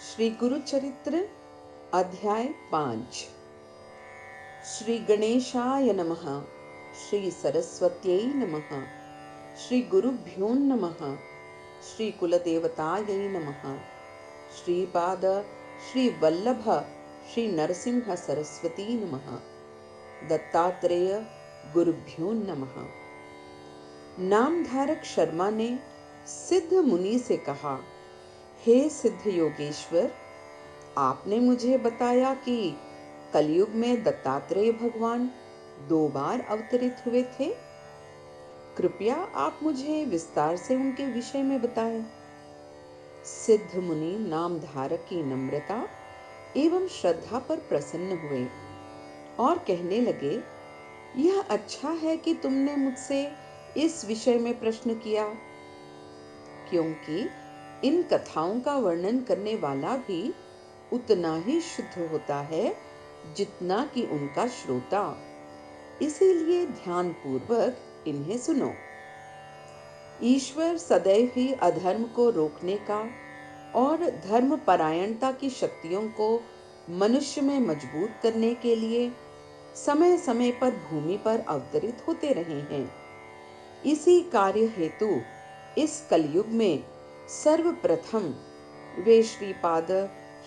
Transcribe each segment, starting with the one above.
श्री गुरु चरित्र अध्याय 5। श्री गणेशाय नमः। श्री सरस्वत्यै नमः। श्री गुरुभ्यो नमः। श्री कुलदेवतायै नमः। श्रीपाद श्री वल्लभ श्री नरसिंह सरस्वती नमः। दत्तात्रेय गुरुभ्यो नमः। नामधारक शर्मा ने सिद्ध मुनि से कहा, हे सिद्ध योगेश्वर, आपने मुझे बताया कि कलयुग में दत्तात्रेय भगवान 2 बार अवतरित हुए थे। कृपया आप मुझे विस्तार से उनके विषय में बताएं। सिद्ध मुनि नामधारक की नम्रता एवं श्रद्धा पर प्रसन्न हुए और कहने लगे, यह अच्छा है कि तुमने मुझसे इस विषय में प्रश्न किया, क्योंकि इन कथाओं का वर्णन करने वाला भी उतना ही शुद्ध होता है जितना कि उनका श्रोता। इसीलिए ध्यान पूर्वक इन्हें सुनो। ईश्वर सदैव ही अधर्म को रोकने का और धर्म परायणता की शक्तियों को मनुष्य में मजबूत करने के लिए समय समय पर भूमि पर अवतरित होते रहे हैं। इसी कार्य हेतु इस कलयुग में सर्वप्रथम वे श्रीपाद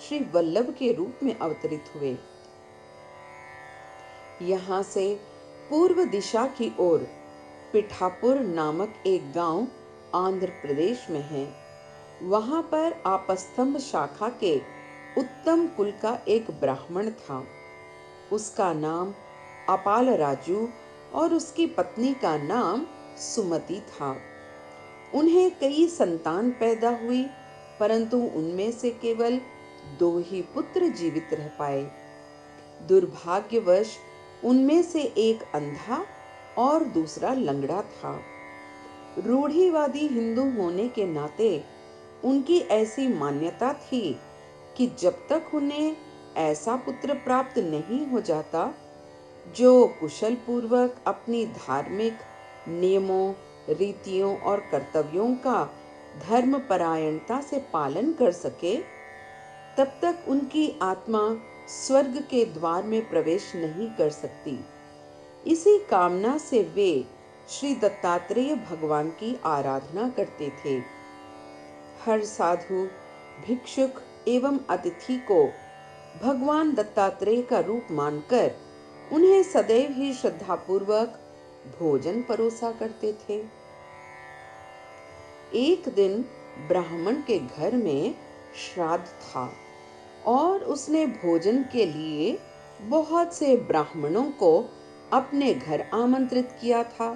श्री वल्लभ के रूप में अवतरित हुए। यहाँ से पूर्व दिशा की ओर पिठापुर नामक एक गांव आंध्र प्रदेश में है। वहां पर आपस्तंभ शाखा के उत्तम कुल का एक ब्राह्मण था। उसका नाम अपाल राजू और उसकी पत्नी का नाम सुमति था। उन्हें कई संतान पैदा हुई, परंतु उनमें से केवल 2 ही पुत्र जीवित रह पाए। दुर्भाग्यवश उनमें से एक अंधा और दूसरा लंगड़ा था। रूढ़िवादी हिंदू होने के नाते उनकी ऐसी मान्यता थी कि जब तक उन्हें ऐसा पुत्र प्राप्त नहीं हो जाता जो कुशल पूर्वक अपनी धार्मिक नियमों, रीतियों और कर्तव्यों का धर्म परायणता से पालन कर सके, तब तक उनकी आत्मा स्वर्ग के द्वार में प्रवेश नहीं कर सकती। इसी कामना से वे श्री दत्तात्रेय भगवान की आराधना करते थे। हर साधु, भिक्षुक एवं अतिथि को भगवान दत्तात्रेय का रूप मानकर उन्हें सदैव ही श्रद्धापूर्वक भोजन परोसा करते थे। एक दिन ब्राह्मण के घर में श्राद्ध था और उसने भोजन के लिए बहुत से ब्राह्मणों को अपने घर आमंत्रित किया था।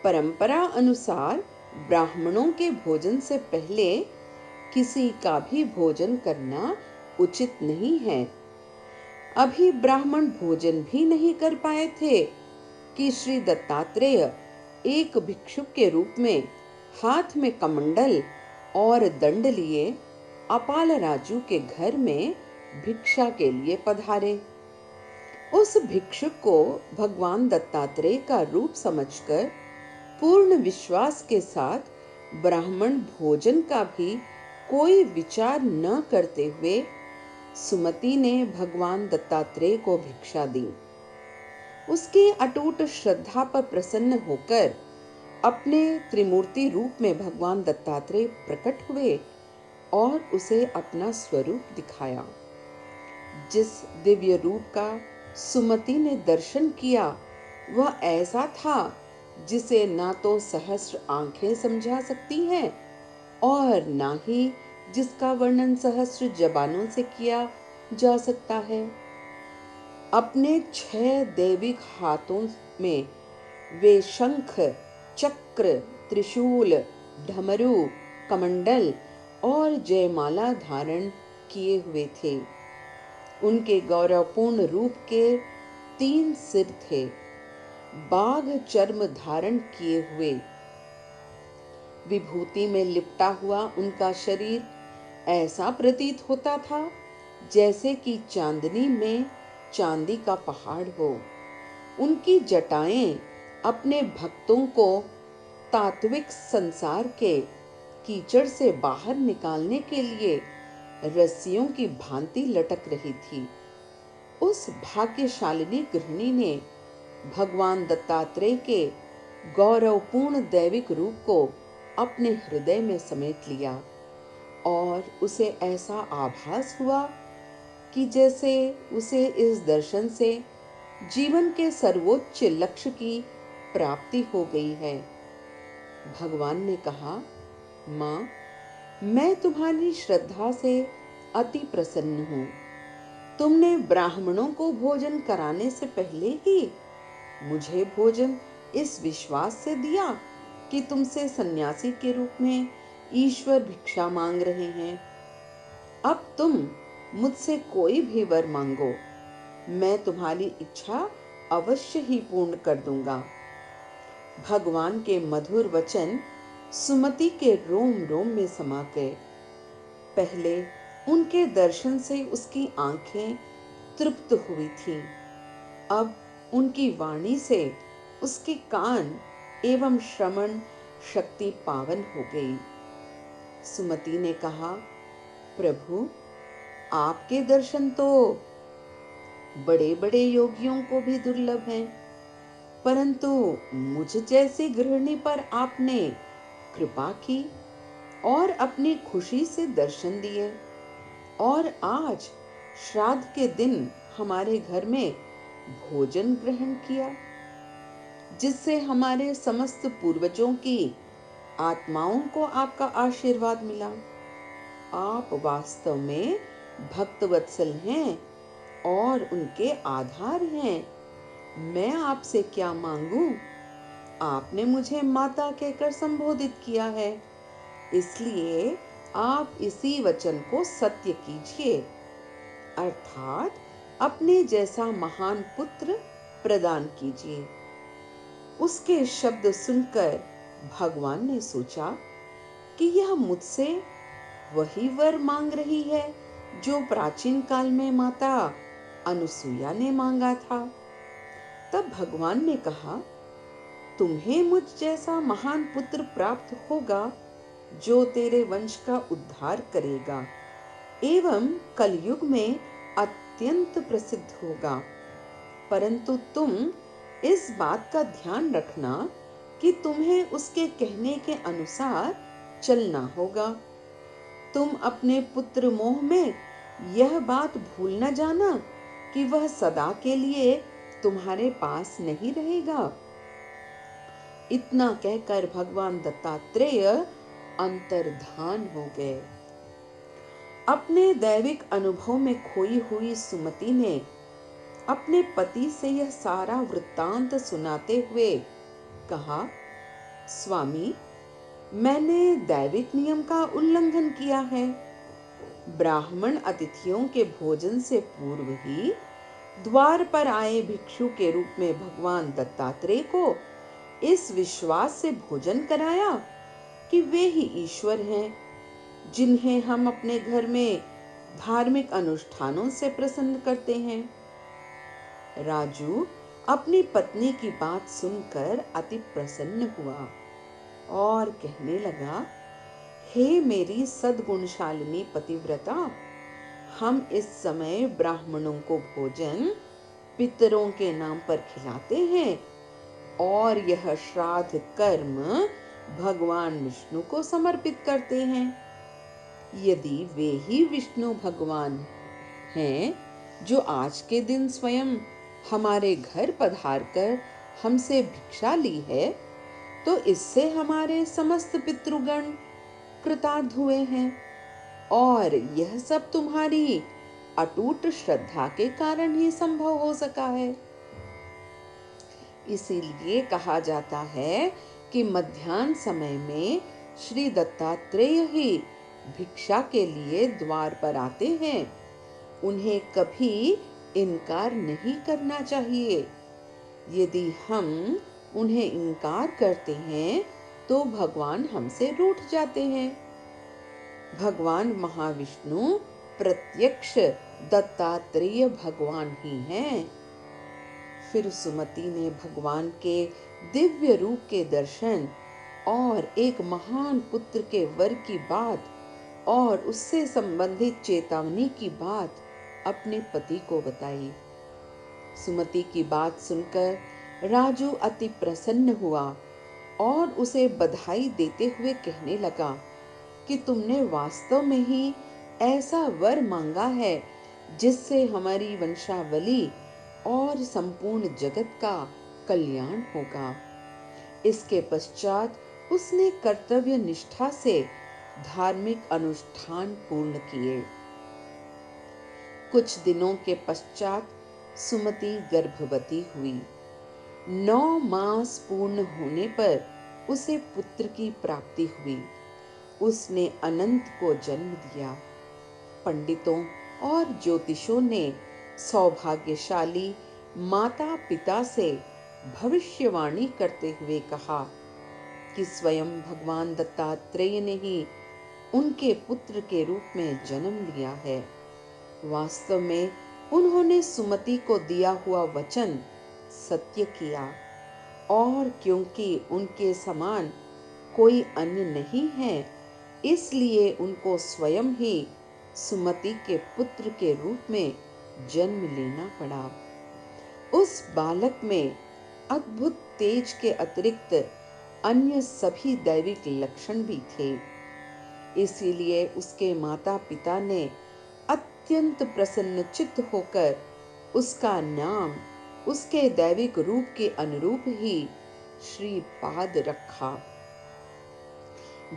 परंपरा अनुसार ब्राह्मणों के भोजन से पहले किसी का भी भोजन करना उचित नहीं है। अभी ब्राह्मण भोजन भी नहीं कर पाए थे कि श्री दत्तात्रेय एक भिक्षुक के रूप में हाथ में कमंडल और दंड लिए अपाल राजू के घर में भिक्षा के लिए पधारे। उस भिक्षुक को भगवान दत्तात्रेय का रूप समझकर पूर्ण विश्वास के साथ ब्राह्मण भोजन का भी कोई विचार न करते हुए सुमति ने भगवान दत्तात्रेय को भिक्षा दी। उसकी अटूट श्रद्धा पर प्रसन्न होकर अपने त्रिमूर्ति रूप में भगवान दत्तात्रेय प्रकट हुए और उसे अपना स्वरूप दिखाया। जिस दिव्य रूप का सुमति ने दर्शन किया वह ऐसा था जिसे ना तो सहस्र आंखें समझा सकती हैं और ना ही जिसका वर्णन सहस्र जबानों से किया जा सकता है। अपने 6 दैविक हाथों में वे शंख, चक्र, त्रिशूल, डमरू, कमंडल और जयमाला धारण किए हुए थे। उनके गौरवपूर्ण रूप के 3 सिर थे। बाघ चर्म धारण किए हुए विभूति में लिपटा हुआ उनका शरीर ऐसा प्रतीत होता था जैसे कि चांदनी में चांदी का पहाड़ हो। उनकी जटाएं अपने भक्तों को तात्विक संसार के कीचड़ से बाहर निकालने के लिए रस्सियों की भांति लटक रही थी। उस भाग्यशालिनी गृहिणी ने भगवान दत्तात्रेय के गौरवपूर्ण दैविक रूप को अपने हृदय में समेट लिया और उसे ऐसा आभास हुआ कि जैसे उसे इस दर्शन से जीवन के सर्वोच्च लक्ष्य की प्राप्ति हो गई है। भगवान ने कहा, माँ, मैं तुम्हारी श्रद्धा से अति प्रसन्न हूँ। तुमने ब्राह्मणों को भोजन कराने से पहले ही मुझे भोजन इस विश्वास से दिया कि तुमसे सन्यासी के रूप में ईश्वर भिक्षा मांग रहे हैं। अब तुम मुझसे कोई भी वर मांगो, मैं तुम्हारी इच्छा अवश्य ही पूर्ण कर दूंगा। भगवान के मधुर वचन सुमति के रोम रोम में समा गए। पहले उनके दर्शन से उसकी आंखें तृप्त हुई थीं। अब उनकी वाणी से उसके कान एवं श्रवण शक्ति पावन हो गई। सुमति ने कहा, प्रभु, आपके दर्शन तो बड़े बड़े योगियों को भी दुर्लभ हैं, परंतु मुझ जैसी गृहिणी पर आपने कृपा की और अपनी खुशी से दर्शन दिए। और आज श्राद्ध के दिन हमारे घर में भोजन ग्रहण किया, जिससे हमारे समस्त पूर्वजों की आत्माओं को आपका आशीर्वाद मिला। आप वास्तव में भक्तवत्सल हैं और उनके आधार हैं। मैं आपसे क्या मांगूं? आपने मुझे माता कहकर संबोधित किया है, इसलिए आप इसी वचन को सत्य कीजिए, अर्थात अपने जैसा महान पुत्र प्रदान कीजिए। उसके शब्द सुनकर भगवान ने सोचा कि यह मुझसे वही वर मांग रही है जो प्राचीन काल में माता अनुसुईया ने मांगा था। तब भगवान ने कहा, तुम्हें मुझ जैसा महान पुत्र प्राप्त होगा जो तेरे वंश का उद्धार करेगा एवं कलयुग में अत्यंत प्रसिद्ध होगा। परंतु तुम इस बात का ध्यान रखना कि तुम्हें उसके कहने के अनुसार चलना होगा। तुम अपने पुत्र मोह में यह बात भूल न जाना कि वह सदा के लिए तुम्हारे पास नहीं रहेगा। इतना कहकर भगवान दत्तात्रेय अंतर्धान हो गए। अपने दैविक अनुभव में खोई हुई सुमति ने अपने पति से यह सारा वृत्तांत सुनाते हुए कहा, स्वामी, मैंने दैविक नियम का उल्लंघन किया है। ब्राह्मण अतिथियों के भोजन से पूर्व ही द्वार पर आए भिक्षु के रूप में भगवान दत्तात्रेय को इस विश्वास से भोजन कराया कि वे ही ईश्वर हैं, जिन्हें हम अपने घर में धार्मिक अनुष्ठानों से प्रसन्न करते हैं। राजू अपनी पत्नी की बात सुनकर अति प्रसन्न हुआ और कहने लगा, हे मेरी सद्गुणशालिनी पतिव्रता, हम इस समय ब्राह्मणों को भोजन पितरों के नाम पर खिलाते हैं और यह श्राद्ध कर्म भगवान विष्णु को समर्पित करते हैं। यदि वे ही विष्णु भगवान हैं जो आज के दिन स्वयं हमारे घर पधार कर हमसे भिक्षा ली है, तो इससे हमारे समस्त पितृगण कृतार्थ हुए हैं और यह सब तुम्हारी अटूट श्रद्धा के कारण ही संभव हो सका है। इसीलिए कहा जाता है कि मध्याह्न समय में श्री दत्तात्रेय ही भिक्षा के लिए द्वार पर आते हैं। उन्हें कभी इनकार नहीं करना चाहिए। यदि हम उन्हें इनकार करते हैं तो भगवान हमसे रूठ जाते हैं। भगवान महाविष्णु प्रत्यक्ष दत्तात्रेय भगवान ही हैं। फिर सुमति ने भगवान के दिव्य रूप के दर्शन और एक महान पुत्र के वर की बात और उससे संबंधित चेतावनी की बात अपने पति को बताई। सुमति की बात सुनकर राजू अति प्रसन्न हुआ और उसे बधाई देते हुए कहने लगा कि तुमने वास्तव में ही ऐसा वर मांगा है जिससे हमारी वंशावली और संपूर्ण जगत का कल्याण होगा। इसके पश्चात उसने कर्तव्य निष्ठा से धार्मिक अनुष्ठान पूर्ण किए। कुछ दिनों के पश्चात सुमति गर्भवती हुई। 9 मास पूर्ण होने पर उसे पुत्र की प्राप्ति हुई। उसने अनंत को जन्म दिया। पंडितों और ज्योतिषों ने सौभाग्यशाली माता पिता से भविष्यवाणी करते हुए कहा कि स्वयं भगवान दत्तात्रेय ने ही उनके पुत्र के रूप में जन्म लिया है। वास्तव में उन्होंने सुमति को दिया हुआ वचन सत्य किया, और क्योंकि उनके समान कोई अन्य नहीं है, इसलिए उनको स्वयं ही सुमति के पुत्र के रूप में जन्म लेना पड़ा। उस बालक में अद्भुत तेज के अतिरिक्त अन्य सभी दैविक लक्षण भी थे। इसीलिए उसके माता पिता ने अत्यंत प्रसन्नचित्त होकर उसका नाम उसके दैविक रूप के अनुरूप ही श्रीपाद रखा।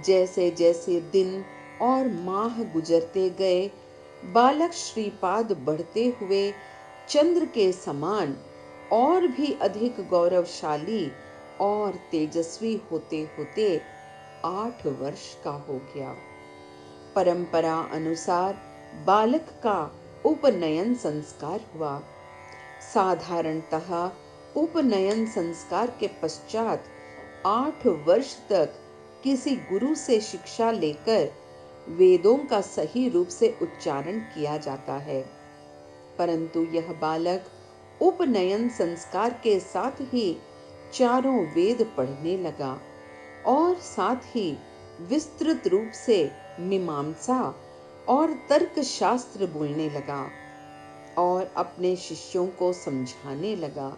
जैसे जैसे दिन और माह गुजरते गए, बालक श्रीपाद बढ़ते हुए चंद्र के समान और भी अधिक गौरवशाली और तेजस्वी होते होते 8 वर्ष का हो गया। परंपरा अनुसार बालक का उपनयन संस्कार हुआ। साधारणतः उपनयन संस्कार के पश्चात 8 वर्ष तक किसी गुरु से शिक्षा लेकर वेदों का सही रूप से उच्चारण किया जाता है, परंतु यह बालक उपनयन संस्कार के साथ ही चारों वेद पढ़ने लगा और साथ ही विस्तृत रूप से मीमांसा और तर्क शास्त्र बोलने लगा और अपने शिष्यों को समझाने लगा।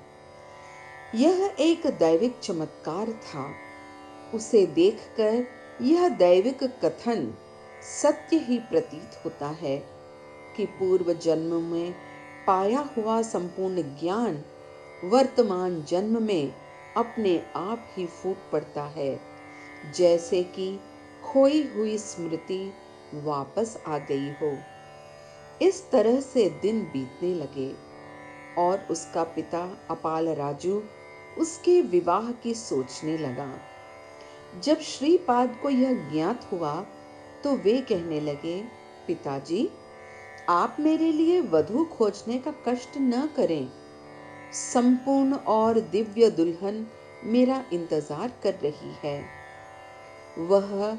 यह एक दैविक चमत्कार था। उसे देखकर यह दैविक कथन सत्य ही प्रतीत होता है कि पूर्व जन्म में पाया हुआ संपूर्ण ज्ञान वर्तमान जन्म में अपने आप ही फूट पड़ता है, जैसे कि खोई हुई स्मृति वापस आ गई हो। इस तरह से दिन बीतने लगे और उसका पिता अपाल राजू उसके विवाह की सोचने लगा। जब श्रीपाद को यह ज्ञात हुआ तो वे कहने लगे, पिताजी, आप मेरे लिए वधू खोजने का कष्ट न करें। संपूर्ण और दिव्य दुल्हन मेरा इंतजार कर रही है। वह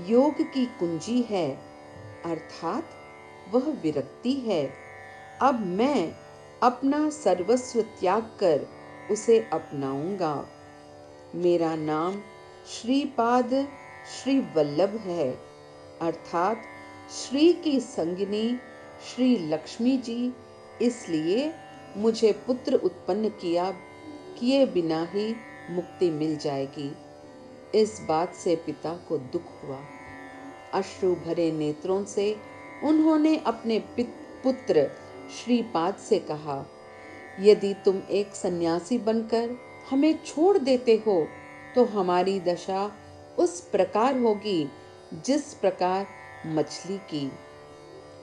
योग की कुंजी है, अर्थात वह विरक्ति है। अब मैं अपना सर्वस्व त्याग कर उसे अपनाऊंगा। मेरा नाम श्रीपाद श्री वल्लभ है, अर्थात श्री की संगिनी श्री लक्ष्मी जी। इसलिए मुझे पुत्र उत्पन्न किए बिना ही मुक्ति मिल जाएगी। इस बात से पिता को दुख हुआ। अश्रु भरे नेत्रों से उन्होंने अपने पुत्र श्रीपाद से कहा, यदि तुम एक सन्यासी बनकर हमें छोड़ देते हो तो हमारी दशा उस प्रकार होगी जिस प्रकार मछली की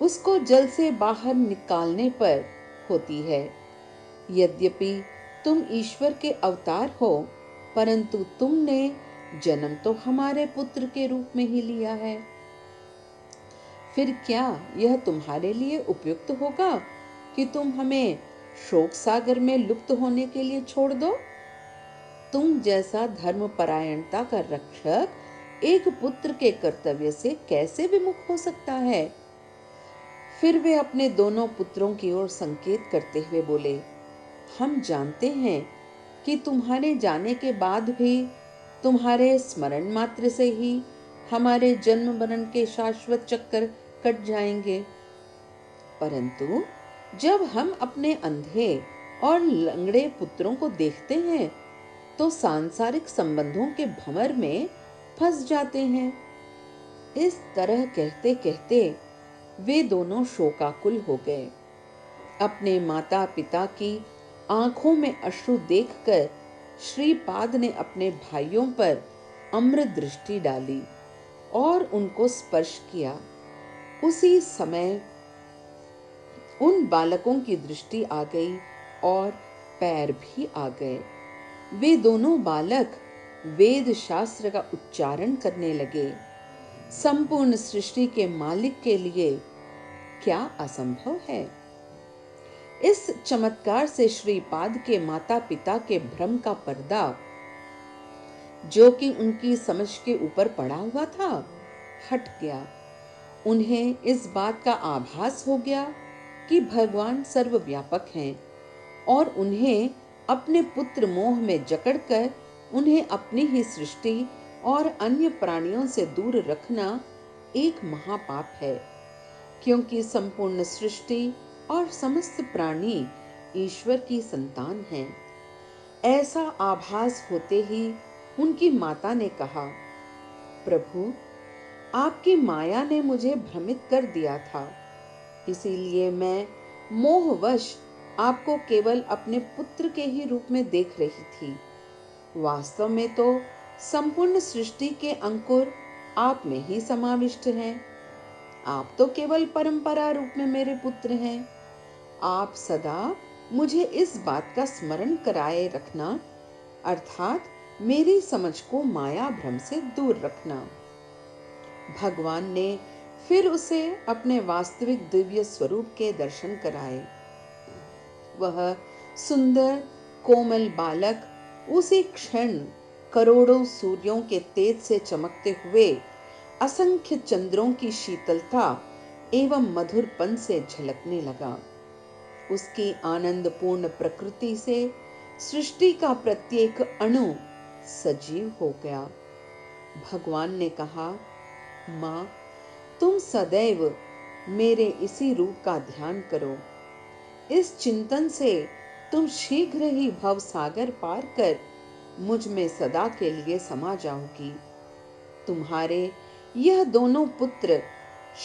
उसको जल से बाहर निकालने पर होती है। यद्यपि तुम ईश्वर के अवतार हो, परंतु तुमने जन्म तो हमारे पुत्र के रूप में ही लिया है। फिर क्या यह तुम्हारे लिए उपयुक्त होगा कि तुम हमें शोक सागर में लुप्त होने के लिए छोड़ दो? तुम जैसा धर्मपरायणता का रक्षक एक पुत्र के कर्तव्य से कैसे विमुख हो सकता है? फिर वे अपने दोनों पुत्रों की ओर संकेत करते हुए बोले, हम जानते हैं कि तुम्हारे जाने के बाद भी तुम्हारे स्मरण मात्र से ही हमारे जन्म मरण के शाश्वत चक्कर कट जाएंगे। परंतु जब हम अपने अंधे और लंगड़े पुत्रों को देखते हैं तो सांसारिक संबंधों के भंवर में फंस जाते हैं। इस तरह कहते कहते वे दोनों शोकाकुल हो गए। अपने माता पिता की आंखों में अश्रु देखकर श्रीपाद ने अपने भाइयों पर अम्र दृष्टि डाली और उनको स्पर्श किया। उसी समय उन बालकों की दृष्टि आ गई और पैर भी आ गए। वे दोनों बालक वेद शास्त्र का उच्चारण करने लगे। संपूर्ण सृष्टि के मालिक के लिए क्या असंभव है। इस चमत्कार से श्रीपाद के माता पिता के भ्रम का पर्दा, जो कि उनकी समझ के ऊपर पड़ा हुआ था, हट गया। उन्हें इस बात का आभास हो गया कि भगवान सर्वव्यापक हैं और उन्हें अपने पुत्र मोह में जकड़कर उन्हें अपनी ही सृष्टि और अन्य प्राणियों से दूर रखना एक महापाप है, क्योंकि संपूर्ण सृष्टि और समस्त प्राणी ईश्वर की संतान हैं। ऐसा आभास होते ही उनकी माता ने कहा, प्रभु, आपकी माया ने मुझे भ्रमित कर दिया था, इसीलिए मैं मोहवश आपको केवल अपने पुत्र के ही रूप में देख रही थी। वास्तव में तो संपूर्ण सृष्टि के अंकुर आप में ही समाविष्ट हैं। आप तो केवल परंपरा रूप में मेरे पुत्र हैं। आप सदा मुझे इस बात का स्मरण कराए रखना, अर्थात मेरी समझ को माया भ्रम से दूर रखना। भगवान ने फिर उसे अपने वास्तविक दिव्य स्वरूप के दर्शन कराए। वह सुंदर कोमल बालक उसी क्षण करोड़ों सूर्यों के तेज से चमकते हुए असंख्य चंद्रों की शीतलता एवं मधुरपन से झलकने लगा। उसकी आनंदपूर्ण प्रकृति से सृष्टि का प्रत्येक अणु सजीव हो गया। भगवान ने कहा, माँ, तुम सदैव मेरे इसी रूप का ध्यान करो। इस चिंतन से तुम शीघ्र ही भव सागर पार कर मुझ में सदा के लिए समा जाओगी। तुम्हारे यह दोनों पुत्र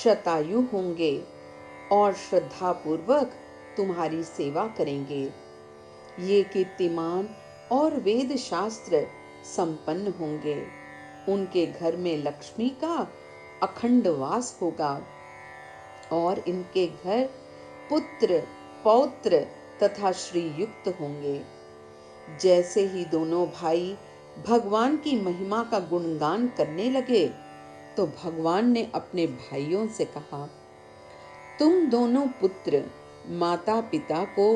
शतायु होंगे और श्रद्धा पूर्वक तुम्हारी सेवा करेंगे। ये कीर्तिमान और वेद शास्त्र संपन्न होंगे। उनके घर में लक्ष्मी का अखंड वास होगा और इनके घर पुत्र पौत्र तथा श्री युक्त होंगे। जैसे ही दोनों भाई भगवान की महिमा का गुणगान करने लगे तो भगवान ने अपने भाइयों से कहा, तुम दोनों पुत्र माता पिता को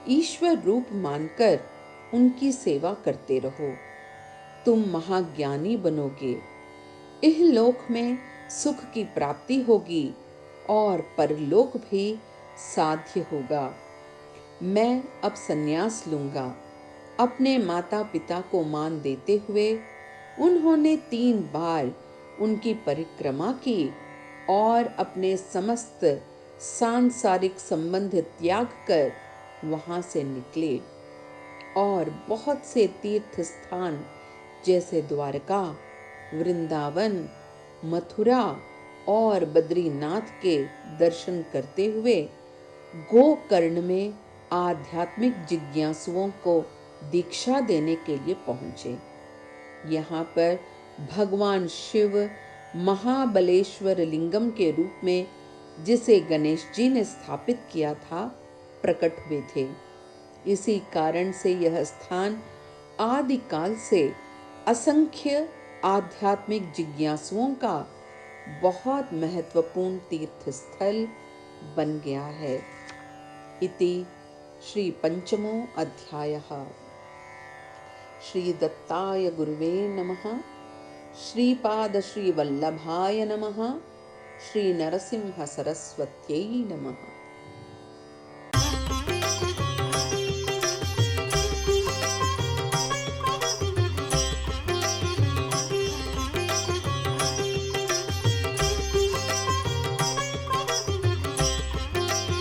ईश्वर रूप मानकर उनकी सेवा करते रहो। तुम महाज्ञानी बनोगे। इहलोक में सुख की प्राप्ति होगी और परलोक भी साध्य होगा। मैं अब संन्यास लूंगा। अपने माता पिता को मान देते हुए उन्होंने 3 बार उनकी परिक्रमा की और अपने समस्त सांसारिक संबंध त्याग कर वहां से निकले और बहुत से तीर्थ स्थान जैसे द्वारका, वृंदावन, मथुरा और बद्रीनाथ के दर्शन करते हुए गोकर्ण में आध्यात्मिक जिज्ञासुओं को दीक्षा देने के लिए पहुंचे। यहाँ पर भगवान शिव महाबलेश्वर लिंगम के रूप में, जिसे गणेश जी ने स्थापित किया था, प्रकट हुए थे। इसी कारण से यह स्थान आदिकाल से असंख्य आध्यात्मिक जिज्ञासुओं का बहुत महत्वपूर्ण तीर्थ स्थल बन गया है। इति श्री पंचमो अध्यायः। श्री दत्ताय गुरुवे नमः। श्रीपाद श्री वल्लभाय नमः। श्री नरसिंह सरस्वत्यै नमः।